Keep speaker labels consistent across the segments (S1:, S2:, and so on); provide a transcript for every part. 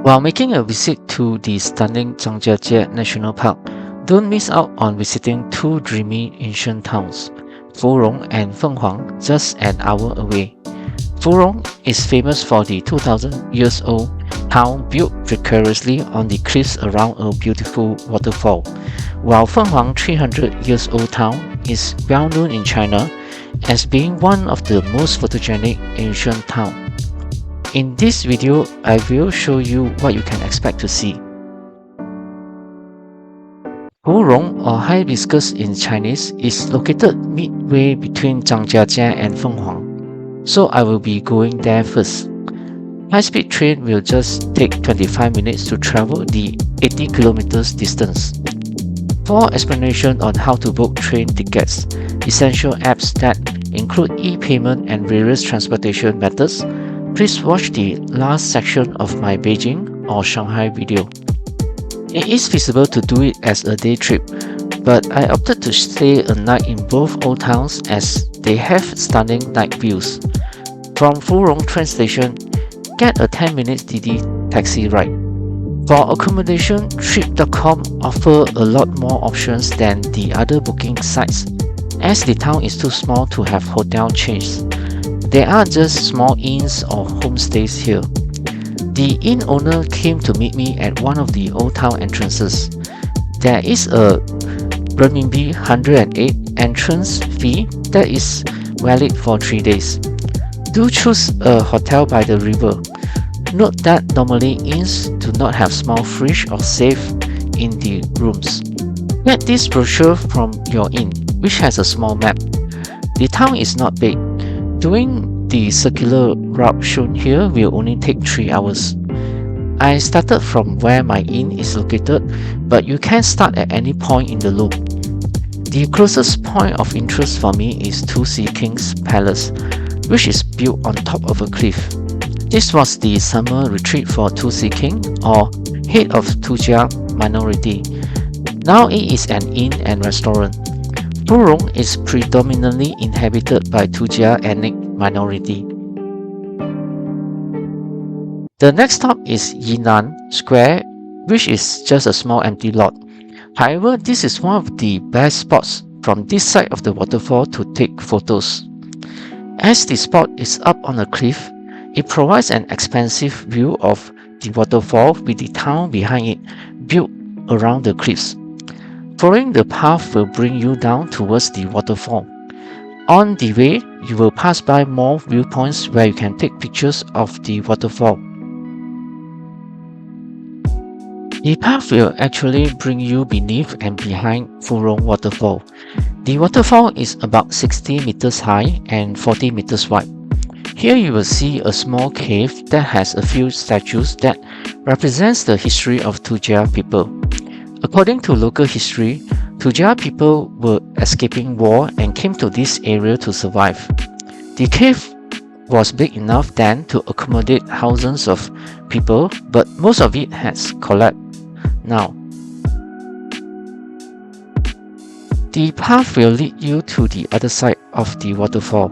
S1: While making a visit to the stunning Zhangjiajie National Park, don't miss out on visiting two dreamy ancient towns, Furong and Fenghuang, just an hour away. Furong is famous for the 2,000 years old town built precariously on the cliffs around a beautiful waterfall, while Fenghuang 300 years old town is well known in China as being one of the most photogenic ancient towns. In this video, I will show you what you can expect to see. Furong, or hibiscus in Chinese, is located midway between Zhangjiajie and Fenghuang, so I will be going there first. High-speed train will just take 25 minutes to travel the 80 kilometers distance. For explanation on how to book train tickets, essential apps that include e-payment and various transportation methods, please watch the last section of my Beijing or Shanghai video. It is feasible to do it as a day trip, but I opted to stay a night in both old towns as they have stunning night views. From Furong train station, get a 10-minute Didi taxi ride. For accommodation, Trip.com offer a lot more options than the other booking sites, as the town is too small to have hotel chains. There are just small inns or homestays here. The inn owner came to meet me at one of the old town entrances. There is a renminbi 108 entrance fee that is valid for 3 days. Do choose a hotel by the river. Note that normally inns do not have small fridge or safe in the rooms. Get this brochure from your inn, which has a small map. The town is not big. Doing the circular route shown here will only take 3 hours. I started from where my inn is located, but you can start at any point in the loop. The closest point of interest for me is Two Sea Kings Palace, which is built on top of a cliff. This was the summer retreat for Two Sea King, or head of Tujia minority. Now it is an inn and restaurant. Furong is predominantly inhabited by Tujia ethnic minority. The next stop is Yinan Square, which is just a small empty lot. However, this is one of the best spots from this side of the waterfall to take photos. As the spot is up on a cliff, it provides an expansive view of the waterfall with the town behind it built around the cliffs. Following the path will bring you down towards the waterfall. On the way, you will pass by more viewpoints where you can take pictures of the waterfall. The path will actually bring you beneath and behind Furong waterfall. The waterfall is about 60 meters high and 40 meters wide. Here you will see a small cave that has a few statues that represents the history of Tujia people. According to local history, Tujia people were escaping war and came to this area to survive. The cave was big enough then to accommodate thousands of people, but most of it has collapsed now. The path will lead you to the other side of the waterfall.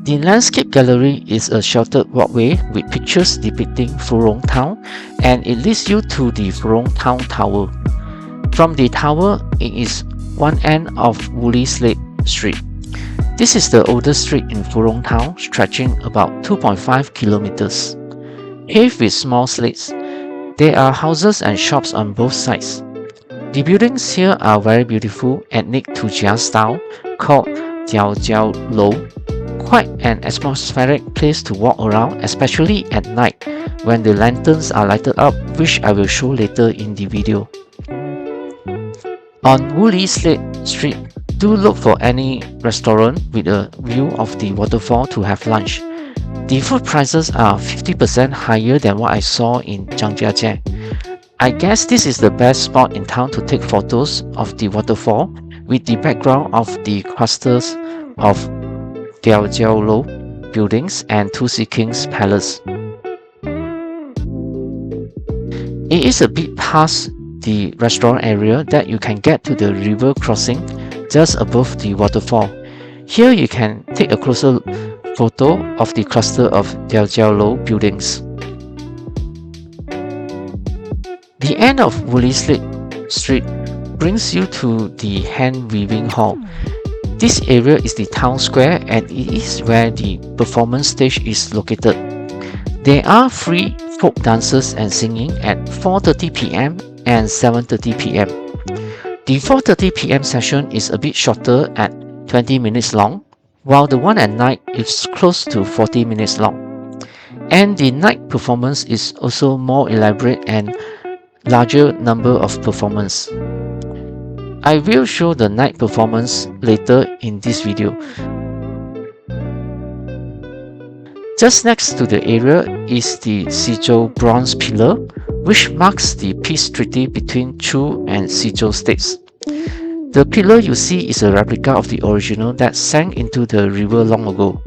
S1: The landscape gallery is a sheltered walkway with pictures depicting Furong town, and it leads you to the Furong town tower. From the tower, it is one end of Woolly Slate Street. This is the oldest street in Furong town, stretching about 2.5 kilometers. Paved with small slates, there are houses and shops on both sides. The buildings here are very beautiful, ethnic Tujia style, called Jiao Lou. Quite an atmospheric place to walk around, especially at night when the lanterns are lighted up, which I will show later in the video. On Woolly Slate Street, do look for any restaurant with a view of the waterfall to have lunch. The food prices are 50% higher than what I saw in Zhangjiajie. I guess this is the best spot in town to take photos of the waterfall with the background of the clusters of Jiao buildings and Two Sea Kings Palace. It is a bit past the restaurant area that you can get to the river crossing just above the waterfall. Here you can take a closer photo of the cluster of Jiao buildings. The end of Woolly Slate Street brings you to the Hand Weaving Hall. This area is the town square and it is where the performance stage is located. There are free folk dances and singing at 4:30 p.m. and 7:30 p.m. The 4:30 p.m. session is a bit shorter at 20 minutes long, while the one at night is close to 40 minutes long. And the night performance is also more elaborate and larger number of performance. I will show the night performance later in this video. Just next to the area is the Xizhou Bronze Pillar, which marks the peace treaty between Chu and Xizhou states. The pillar you see is a replica of the original that sank into the river long ago.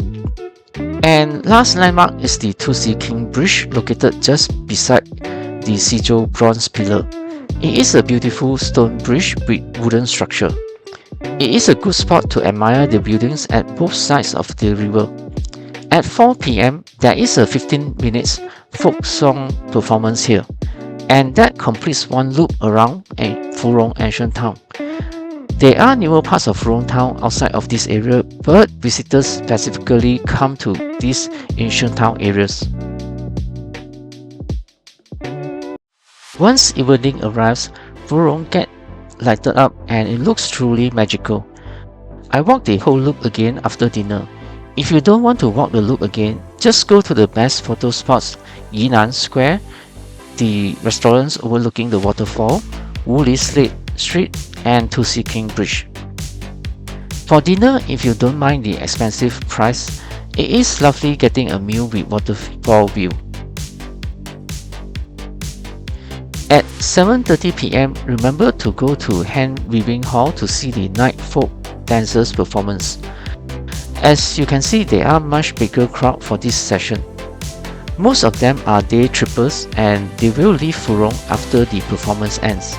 S1: And last landmark is the Tusi King Bridge located just beside the Xizhou Bronze Pillar. It is a beautiful stone bridge with wooden structure. It is a good spot to admire the buildings at both sides of the river. At 4 p.m. there is a 15 minutes folk song performance here, and that completes one loop around a Furong ancient town. There are newer parts of Furong town outside of this area, but visitors specifically come to these ancient town areas. Once evening arrives, Furong gets lighted up and it looks truly magical. I walked the whole loop again after dinner. If you don't want to walk the loop again, just go to the best photo spots, Yinan Square, the restaurants overlooking the waterfall, Woolly Slate Street, and Tusi King Bridge. For dinner, if you don't mind the expensive price, it is lovely getting a meal with waterfall view. At 7:30 p.m, remember to go to Hand Weaving Hall to see the night folk dancers performance. As you can see, there are much bigger crowd for this session. Most of them are day trippers and they will leave Furong after the performance ends.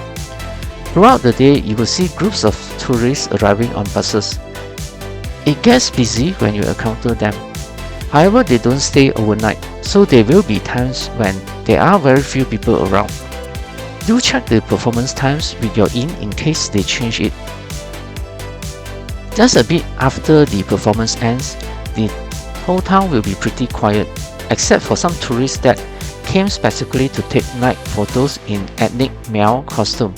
S1: Throughout the day, you will see groups of tourists arriving on buses. It gets busy when you encounter them. However, they don't stay overnight, so there will be times when there are very few people around. Do check the performance times with your inn in case they change it. Just a bit after the performance ends, the whole town will be pretty quiet, except for some tourists that came specifically to take night photos in ethnic Miao costume.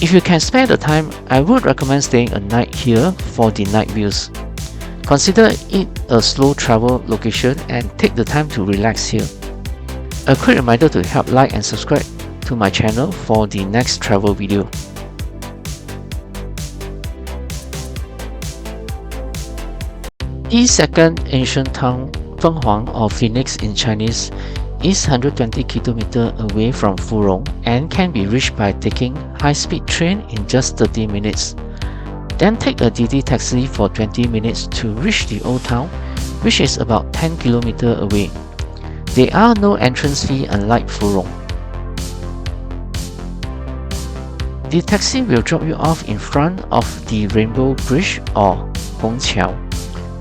S1: If you can spare the time, I would recommend staying a night here for the night views. Consider it a slow travel location and take the time to relax here. A quick reminder to help like and subscribe to my channel for the next travel video. The second ancient town, Fenghuang or Phoenix in Chinese, is 120 km away from Furong and can be reached by taking high-speed train in just 30 minutes. Then take a DD taxi for 20 minutes to reach the old town, which is about 10 km away. There are no entrance fee unlike Furong. The taxi will drop you off in front of the Rainbow Bridge or Hongqiao.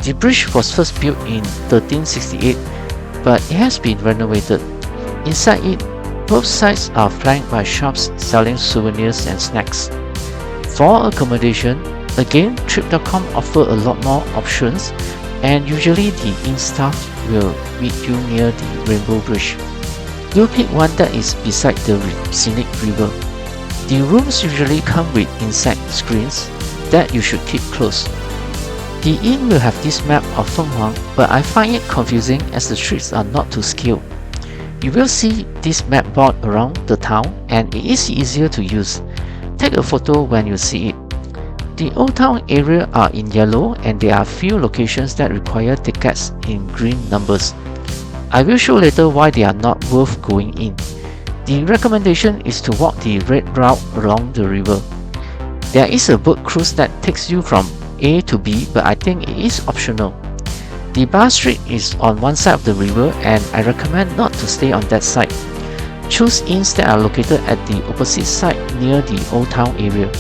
S1: The bridge was first built in 1368, but it has been renovated. Inside it, both sides are flanked by shops selling souvenirs and snacks. For accommodation, again, Trip.com offer a lot more options, and usually the inn staff will meet you near the Rainbow Bridge. Do pick one that is beside the scenic river. The rooms usually come with inside screens that you should keep close. The inn will have this map of Fenghuang, but I find it confusing as the streets are not to scale. You will see this map board around the town and it is easier to use. Take a photo when you see it. The old town area are in yellow and there are few locations that require tickets in green numbers. I will show later why they are not worth going in. The recommendation is to walk the red route along the river. There is a boat cruise that takes you from A to B, but I think it is optional. The bar street is on one side of the river and I recommend not to stay on that side. Choose inns that are located at the opposite side near the old town area.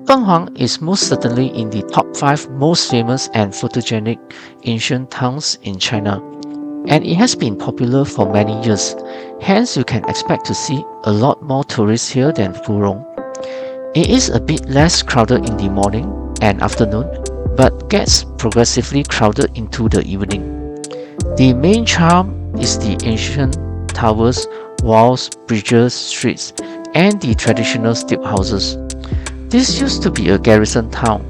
S1: Fenghuang is most certainly in the top 5 most famous and photogenic ancient towns in China. and it has been popular for many years. Hence, you can expect to see a lot more tourists here than Furong. It is a bit less crowded in the morning and afternoon, but gets progressively crowded into the evening. The main charm is the ancient towers, walls, bridges, streets, and the traditional steep houses. This used to be a garrison town.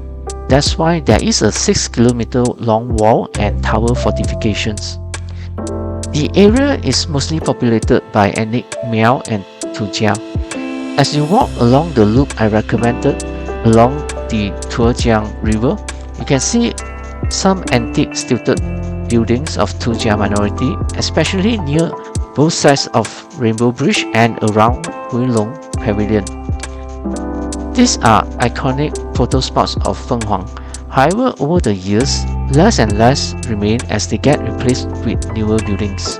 S1: That's why there is a 6-kilometer long wall and tower fortifications. The area is mostly populated by ethnic Miao and Tujia. As you walk along the loop I recommended along the Tuojiang River, you can see some antique stilted buildings of Tujia minority, especially near both sides of Rainbow Bridge and around Huilong Pavilion. These are iconic photo spots of Fenghuang. However, over the years, less and less remain as they get replaced with newer buildings.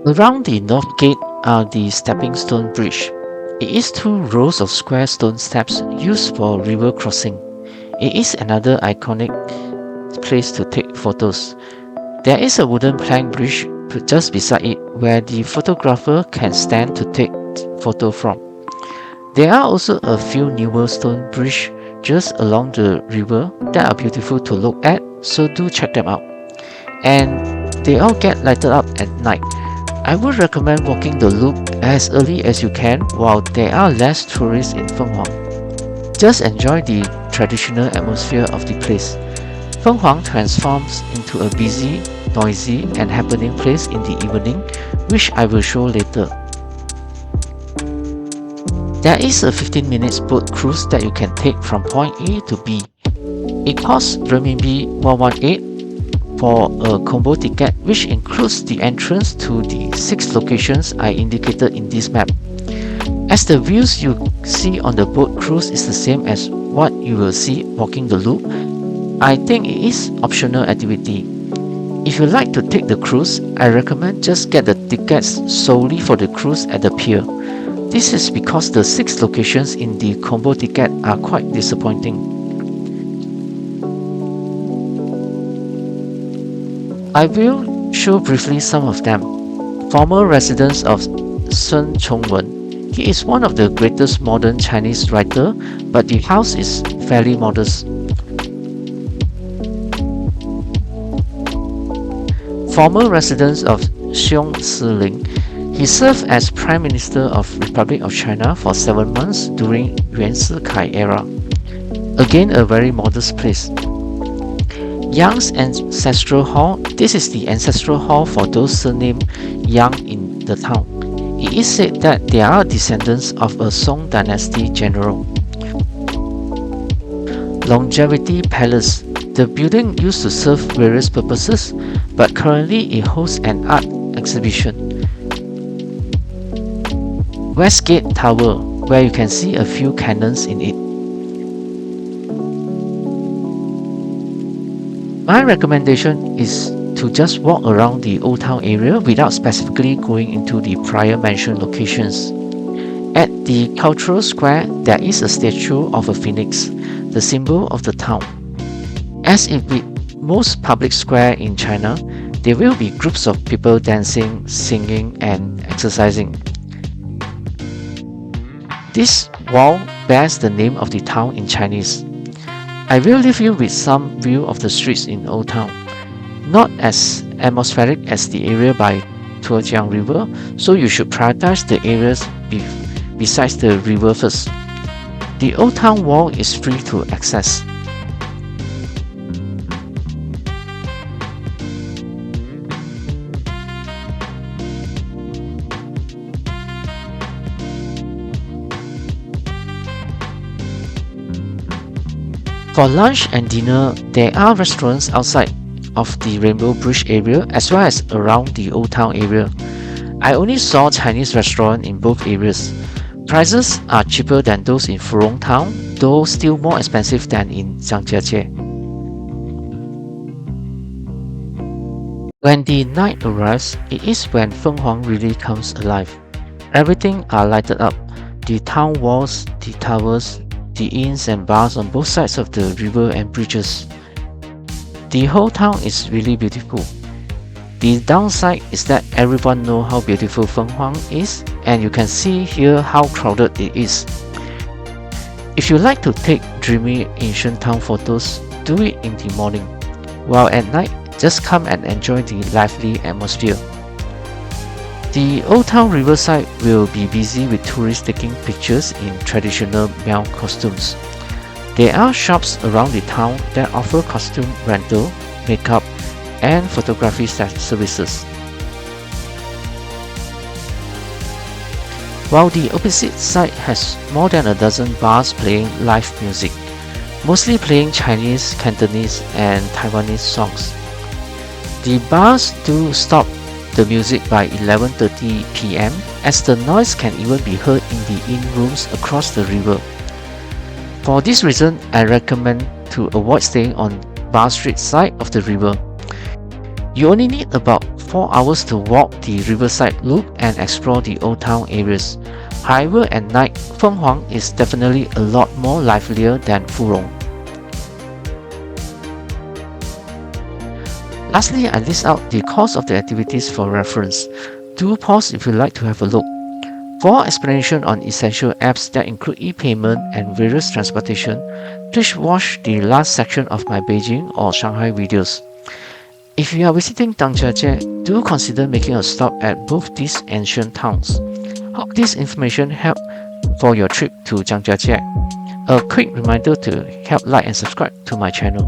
S1: Around the north gate are the stepping stone bridge. It is 2 rows of square stone steps used for river crossing. It is another iconic place to take photos. There is a wooden plank bridge just beside it where the photographer can stand to take photo from. There are also a few newer stone bridges just along the river that are beautiful to look at, so do check them out. And they all get lighted up at night. I would recommend walking the loop as early as you can while there are less tourists in Fenghuang. Just enjoy the traditional atmosphere of the place. Fenghuang transforms into a busy, noisy and happening place in the evening, which I will show later. There is a 15-minute boat cruise that you can take from point A to B. It costs renminbi 118 for a combo ticket, which includes the entrance to the 6 locations I indicated in this map. As the views you see on the boat cruise is the same as what you will see walking the loop, I think it is optional activity. If you like to take the cruise, I recommend just get the tickets solely for the cruise at the pier. This is because the 6 locations in the combo ticket are quite disappointing. I will show briefly some of them. Former residence of Sun Chongwen. He is one of the greatest modern Chinese writer, but the house is fairly modest. Former residence of Xiong Siling. He served as Prime Minister of Republic of China for 7 months during Yuan Shikai era. Again, a very modest place. Yang's Ancestral Hall. This is the ancestral hall for those surnamed Yang in the town. It is said that they are descendants of a Song Dynasty general. Longevity Palace. The building used to serve various purposes, but currently it hosts an art exhibition. Westgate Tower, where you can see a few cannons in it. My recommendation is to just walk around the Old Town area without specifically going into the prior mentioned locations. At the Cultural Square, there is a statue of a phoenix, the symbol of the town. As in with most public square in China, there will be groups of people dancing, singing, and exercising. This wall bears the name of the town in Chinese. I will leave you with some view of the streets in Old Town. Not as atmospheric as the area by Tuojiang River, so you should prioritize the areas besides the river first. The Old Town Wall is free to access. For lunch and dinner, there are restaurants outside of the Rainbow Bridge area as well as around the Old Town area. I only saw Chinese restaurants in both areas. Prices are cheaper than those in Furong Town, though still more expensive than in Zhangjiajie. When the night arrives, it is when Fenghuang really comes alive. Everything are lighted up. The town walls, the towers, the inns and bars on both sides of the river and bridges. The whole town is really beautiful. The downside is that everyone knows how beautiful Fenghuang is, and you can see here how crowded it is. If you like to take dreamy ancient town photos, do it in the morning. While at night, just come and enjoy the lively atmosphere. The Old Town riverside will be busy with tourists taking pictures in traditional male costumes. There are shops around the town that offer costume rental, makeup, and photography services. While the opposite side has more than a dozen bars playing live music, mostly playing Chinese, Cantonese, and Taiwanese songs. The bars do stop the music by 11:30 p.m. as the noise can even be heard in the inn rooms across the river. For this reason, I recommend to avoid staying on Bar Street side of the river. You only need about 4 hours to walk the riverside loop and explore the old town areas. However, at night, Fenghuang is definitely a lot more livelier than Furong. Lastly, I list out the cost of the activities for reference. Do pause if you'd like to have a look. For explanation on essential apps that include e-payment and various transportation, please watch the last section of my Beijing or Shanghai videos. If you are visiting Zhangjiajie, do consider making a stop at both these ancient towns. Hope this information helped for your trip to Zhangjiajie. A quick reminder to help like and subscribe to my channel.